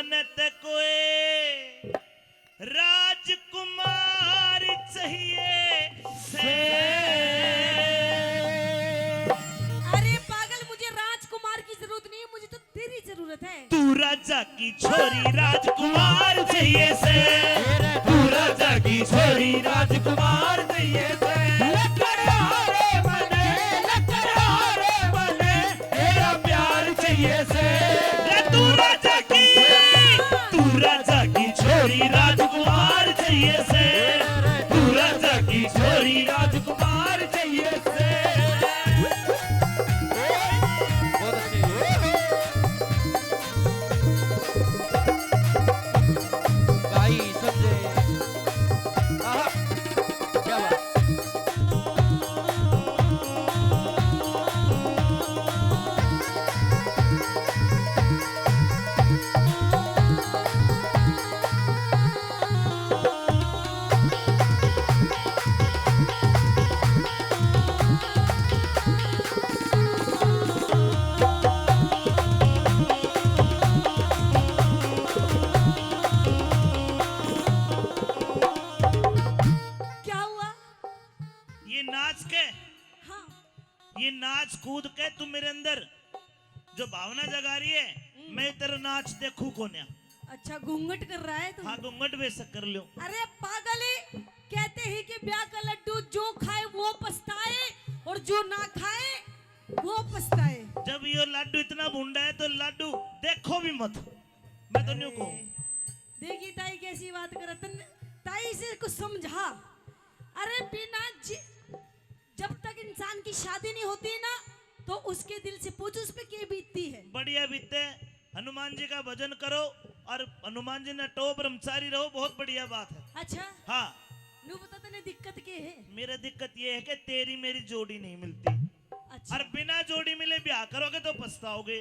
मन ते कोई राजकुमार चाहिए से। अरे पागल, मुझे राजकुमार की जरूरत नहीं है, मुझे तो तेरी जरूरत है। तू राजा की छोरी राजकुमार चाहिए से। तू राजा की छोरी राजकुमार चाहिए से। तेरा प्यार चाहिए से। तू राजा की छोरी राजकुमार चाहिए से। तू राजा की छोरी राजकुमार चाहिए से। बहुत अच्छी। भाई समझे। आहा, क्या बात। क्या हुआ? हाँ। ये नाच कूद के तू मेरे अंदर जो भावना जगा रही है, मैं तेरा नाच देखू कोन्या। अच्छा, घूंघट कर रहा है तू? हाँ घूंघट बेशक कर लो। अरे पागल है, कहते हैं कि ब्याह का लड्डू जो खाए वो पछताए और जो ना खाए वो पछताए। जब ये लड्डू इतना भूंडा है तो लड्डू देखो भी मत, मैं तो नहीं कहूँ। देखी ताई कैसी बात करत, ताई से कुछ समझा। अरे जब तक इंसान की शादी नहीं होती ना, तो उसके दिल से पूछ उस पे क्या बीतती है। बढ़िया बीते, हनुमान जी का भजन करो और हनुमान जी ने टो ब्रह्मचारी रहो, बहुत बढ़िया बात है। अच्छा, हाँ नू बता तने दिक्कत क्या है? मेरा दिक्कत ये है कि तेरी मेरी जोड़ी नहीं मिलती, अच्छा, और बिना जोड़ी मिले ब्याह करोगे तो पछताओगे।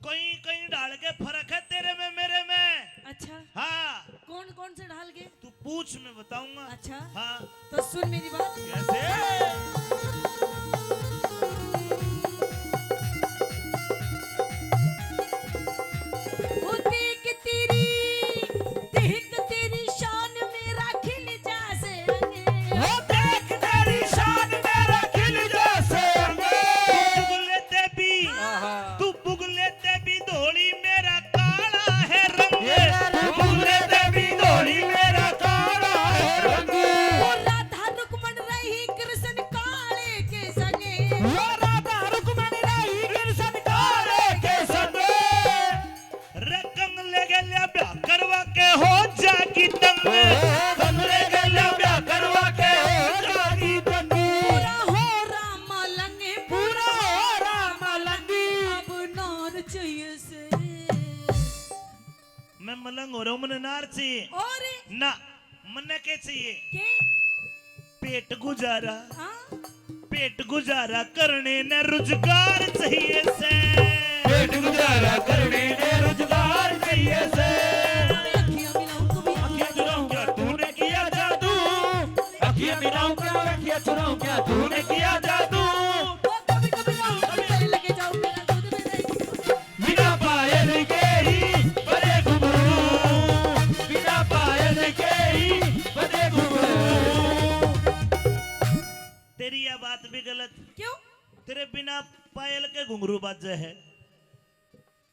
कहीं कहीं डाल के फर्क है तेरे में मेरे में। अच्छा, हाँ कौन कौन से ढाल के? तू पूछ, मैं बताऊंगा। अच्छा, हाँ तो सुन मेरी बात। कैसे? वो देख तेरी शान मेरा खिल जासे अंगे। वो देख तेरी शान मेरा खिल जैसे आहा। तू बुगले ते भी धोली मेरा काला है रंग। बुगले ते भी धोली मेरा काला है रंग। वो राधा रुक्मण रही कृष्ण काले के संगे। वो राधा रुक्मणी रही कृष्ण काले के संग। रकम लगे ले ब्याह करवा के हो जागी तंग। कमरे गले ब्याह करवा के हो जागी तंग। पूरा हो राम लंगे, पूरा हो राम लंगी। अब नार चाहिए से। मैं मलंग हो रहा हूँ, मन नार चाहिए और ना, मन के चाहिए के? पेट गुजारा। हाँ? पेट गुजारा करने न रोजगार चाहिए से। पेट गुजारा करने ने रोजगार चाहिए से। अखियां मिलाऊं कभी? अखियां चुराऊं क्या तूने किया जादू। अखियां मिलाऊं क्या अखियां चुराऊं क्या तूने किया जादू। वो कभी कभी लाऊं, कभी तेरे लगे जाऊं, मेरा दूध में नहीं। बिना पायल के ही बड़े घुंघरू। बिना पायल के ही बड़े घुंघरू। तेरी यह बात भी गलत। क्यों? तेरे बिना पायल के घुंघरू बाजे है।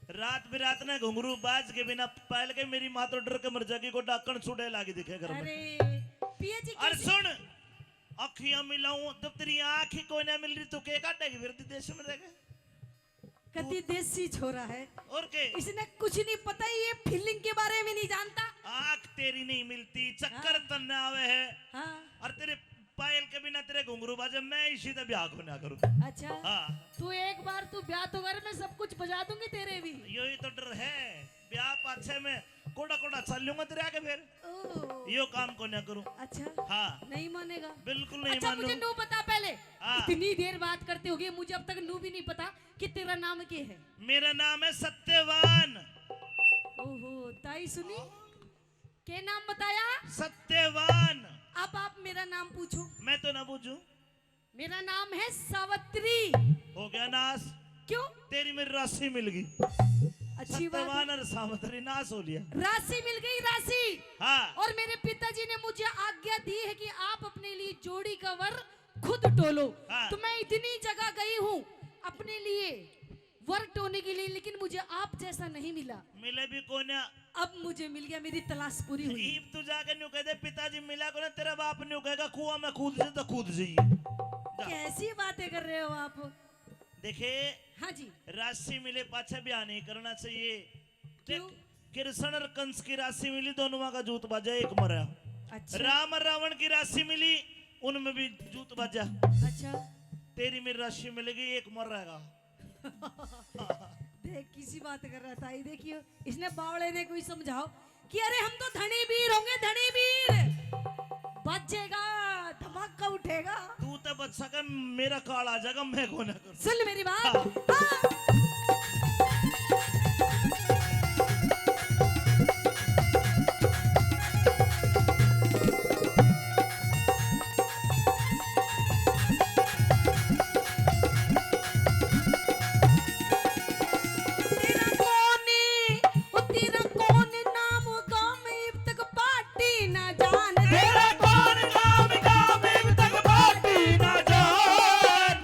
रात बिरात ने घुंघरू बाज के बिना पायल के मेरी माँ तो डर के मर जाएगी, को डाकण छुड़े लागी दिखे घर में। अरे पिया जी और कैसे? सुन, अखियां मिलाऊं जब तेरी आंख ही कोई ना मिल रही तो के काटेगी फिर देश में रहेगा। कति देसी छोरा है, और के इसने कुछ नहीं पता, ये फीलिंग के बारे में नहीं जानता। आंख तेरी नहीं मिलती, चक्कर तन्ने आवे है, हाँ, और तेरे पायल के बिना तेरे घुंघरू बाजे, मैं इसी तरह ब्याह को ना करूं। अच्छा, हाँ तू एक बार तू ब्याह तो कर, मैं सब कुछ बजा दूंगी तेरे भी। यही तो डर है, ब्याह पाछे में कोड़ा कोड़ा चल लूंगा तेरे आगे फिर ओह, यो काम को ना करूं। अच्छा, हाँ नहीं मानेगा? बिल्कुल नहीं अच्छा, मानू। मुझे नू बता पहले। हाँ। इतनी देर बात करते होगे, मुझे अब तक नू भी नहीं पता कि तेरा नाम क्या है। मेरा नाम है सत्यवान। ओहो, ताई सुनी, क्या नाम बताया? सत्यवान। अब आप मेरा नाम पूछो। मैं तो ना पूछूं, मेरा नाम है सावित्री। हो गया नाश, क्यों? तेरी मेरी राशि मिल गई। अच्छी बात है। सत्यवान और सावित्री नाश हो लिया। राशि मिल गई, राशि। हाँ और मेरे पिताजी ने मुझे आज्ञा दी है कि आप अपने लिए जोड़ी का वर खुद टोलो। हाँ। तो मैं इतनी जगह गई हूँ अपने लिए वर टोने के लिए, लेकिन मुझे आप जैसा नहीं मिला। मिले भी कोने। अब मुझे मिल गया, मेरी तलाश पूरी हुई। ईब तू जाके न्यू कह दे पिताजी मिला को ना, तेरा बाप न्यू कहेगा कुआं में कूद से तो कूद जाइए। कैसी बातें कर रहे हो आप? देखे हाँ जी। राशि मिले पाछे ब्याह नहीं करना चाहिए। क्यों? कृष्ण और कंस की राशि मिली, दोनों का जूत बाजा, एक मरा। अच्छा राम और रावण की राशि मिली, उनमें भी जूत बाजा। अच्छा। तेरी मेरी राशि मिलेगी, एक मर रहेगा। देख किसी बात कर रहा था, ये देखियो इसने बावड़े ने कोई समझाओ कि अरे हम तो धनी वीर होंगे, धनी वीर बचेगा, धमाका उठेगा। तू तो बच सके, मेरा काल आ जाएगा, मैं को ना कर। सुन मेरी बात। हाँ। हाँ। तेरा कौन ओ तेरा कौन नाम गाँव में अब तक पार्टी ना जान दे। तेरा कौन नाम गाँव में तक बाटी ना जान।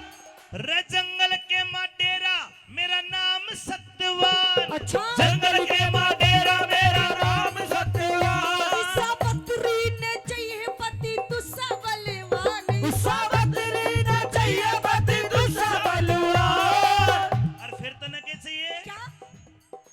रे जंगल के माँ डेरा, मेरा नाम सत्यवान। अच्छा। जंगल के माँ डेरा, मेरा नाम सत्यवान। सावित्री ने चाहिए पति दूसरा बलवान। सावित्री ने चाहिए पति दूसरा बलवान। और फिर तने क्या चाहिए? क्या?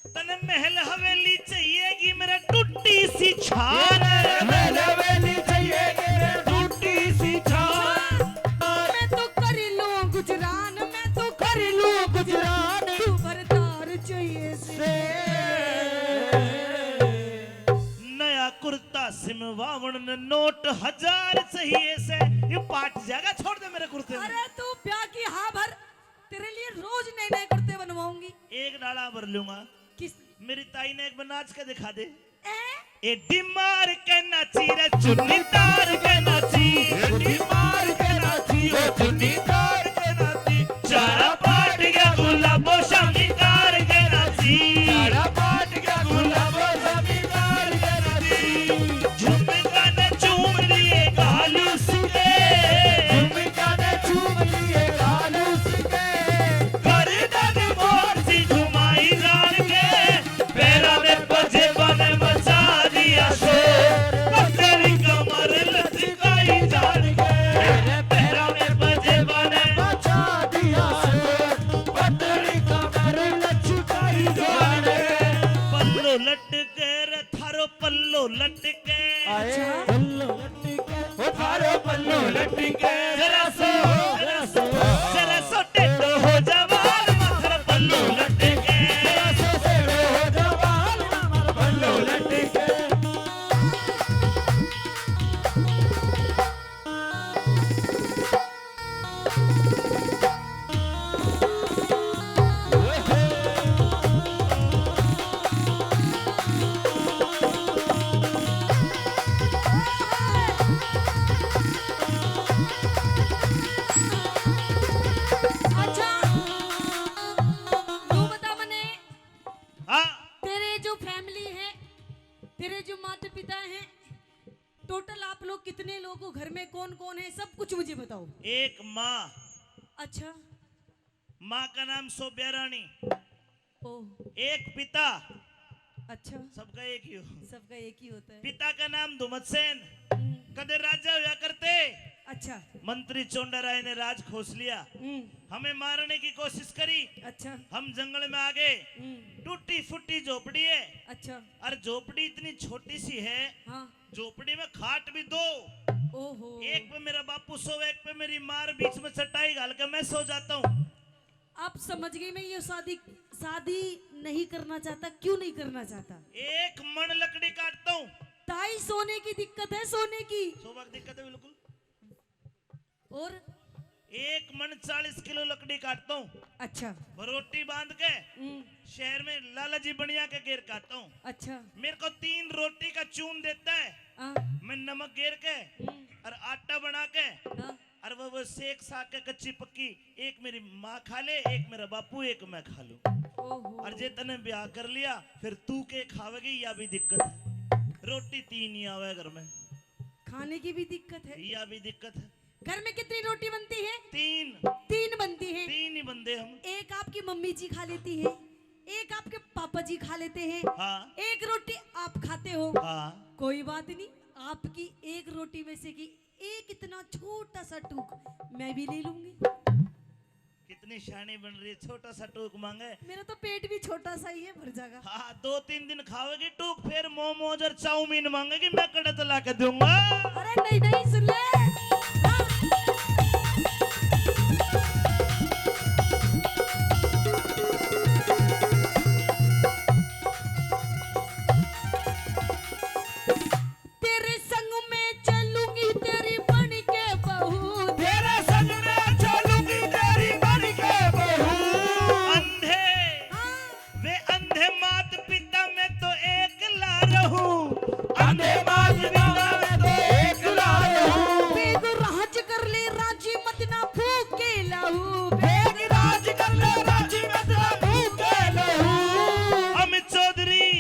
तने महल हवेली चाहिएगी, मेरा टूटी सी छान। हवेली चाहिए मेरे टूटी सी छान। मैं तो कर लूं गुजरान, मैं तो कर लूं गुजरान। तू बरदार चाहिए से। नया कुर्ता सिमवावण ने नोट 1000 चाहिए से। ये पाट जाएगा, छोड़ दे मेरे कुर्ते में। अरे तू ब्याह की हाँ भर, तेरे लिए रोज नए नए कुर्ते बनवाऊंगी। एक डाला भर लूंगा। किस? मेरी ताई ने एक बार नाच के दिखा दे। ए? ए डिमार के नाची रे, चुन्नी तार के नाची। चुन्नी मार के नाची, ओ चुन्नी तार के नाची। चारा पाट गया गुलाबो शामी तार के नाची। तारा पाट गया गुलाबो जमींदार के नाची। झुमका ने चूम लिए गालू सुके। झुमका ने चूम लिए गालू उसके। गर्दन मोर सी घुमाई जान के, पैरा में बजे बने मचा दिया शोर। तेरी कमर लचकाई जान के, मेरे पैरा में बजे बने। बचा दिया शोर। पतली कमर लचकाई जाने। पल्लो लटके रे थारो पल्लो लटके। आए पल्लो लटके, ओ थारो पल्लो लटके। जरा सो जरा सो टेढ़ो हो जवान, माथर पल्लो लटके। सेड़ो हो जवान, मर पल्लो लटके। अच्छा तू बता मने, हाँ तेरे जो फैमिली है, तेरे जो माता पिता हैं, टोटल आप लोग कितने लोग हो, घर में कौन कौन है, सब कुछ मुझे बताओ। एक माँ, अच्छा। माँ का नाम सोब्या रानी। ओ एक पिता, अच्छा। सबका एक ही हो। सबका एक ही होता है। पिता का नाम धुमतसेन, हम्म, कदे राजा हुआ करते। अच्छा। मंत्री चोंडाराय ने राज खोस लिया, हमें मारने की कोशिश करी। अच्छा। हम जंगल में आ गए। टूटी फूटी झोपड़ी है, अच्छा। और झोपड़ी इतनी छोटी सी है, हाँ। झोपड़ी में खाट भी दो। ओहो। एक पे मेरा बापू सो, एक पे मेरी मार, बीच में चटाई घाल के मैं सो जाता हूँ। आप समझ गई, मैं ये शादी नहीं करना चाहता। क्यों नहीं करना चाहता? एक मन लकड़ी काटता हूँ। ताई सोने की दिक्कत है, सोने की। सोबा की दिक्कत है बिल्कुल। और एक मन 40 किलो लकड़ी काटता हूँ। अच्छा। रोटी बांध के हम्म, शहर में लाला जी बनिया के घेर खाता हूँ। अच्छा। मेरे को 3 रोटी का चून देता है, हाँ, मैं नमक घेर के और आटा बना के, हाँ। और वो सेक साक के कच्ची पक्की, एक मेरी माँ खा ले, एक मेरा बापू, एक मैं खा लूं। ओहो। और जे तने ब्याह कर लिया फिर तू के खावेगी या भी दिक्कत है। रोटी 3 ही आवे घर में, खाने की भी दिक्कत है। या भी दिक्कत है। घर में कितनी रोटी बनती है? 3 बनती है। 3 ही बंदे हम। एक आपकी मम्मी जी खा लेती है, एक आपके पापा जी खा लेते हैं, हाँ एक रोटी आप खाते हो। हाँ कोई बात नहीं, आपकी एक रोटी में से की एक इतना छोटा सा टूक मैं भी ले लूंगी। कितनी शानी बन रही है, छोटा सा टूक मांगे। मेरा तो पेट भी छोटा सा ही है, भर जाएगा। हाँ 2-3 दिन खाओगी टूक, फिर मोमोज और चाउमीन मांगेगी, मैं कड़े तो ला के दूंगा। अरे नहीं नहीं, सुन ले। हाँ। तेरे संग में चलूंगी तेरी बन के बहू, तेरे संग में चलूंगी तेरी बन के बहू। अंधे हाँ। वे अंधे मात पिता में तो एक ला रहूं। अंधे मात पिता में तो एक ला रहूं। बेग राज कर ले राजी मत ना फूक के लहू, बेग राज कर ले राजी मत ना फूक के लहू। अमित चौधरी,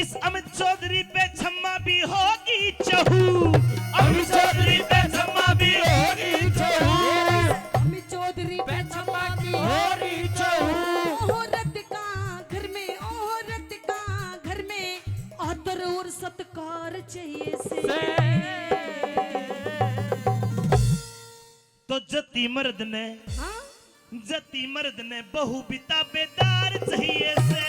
इस अमित चौधरी पे छम्मा भी होगी चहू। अमित चौधरी पे छम्मा भी होगी चहू। अमित चौधरी पे छम्मा की होगी चहू। औरत का घर में, औरत का घर में आदर और सत्कार चाहिए से। तो जती मर्द ने, हाँ? जती मर्द ने बहु पिता बेदार चाहिए से।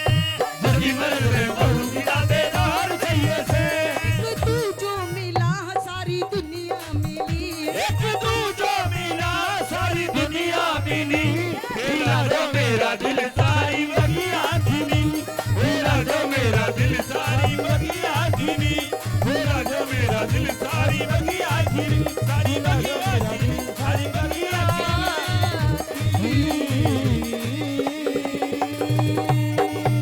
जल्दी मर्द में बहू पिता बेदार चाहिए से। एक तू जो मिला सारी दुनिया मिली, एक तू जो मिला सारी दुनिया मिली। मिला जो मेरा दिल सारी बगिया धीमी। मिला जो मेरा दिल सारी बगिया धीमी। मिला जो मेरा दिल सारी बगिया धीमी। सारी बगिया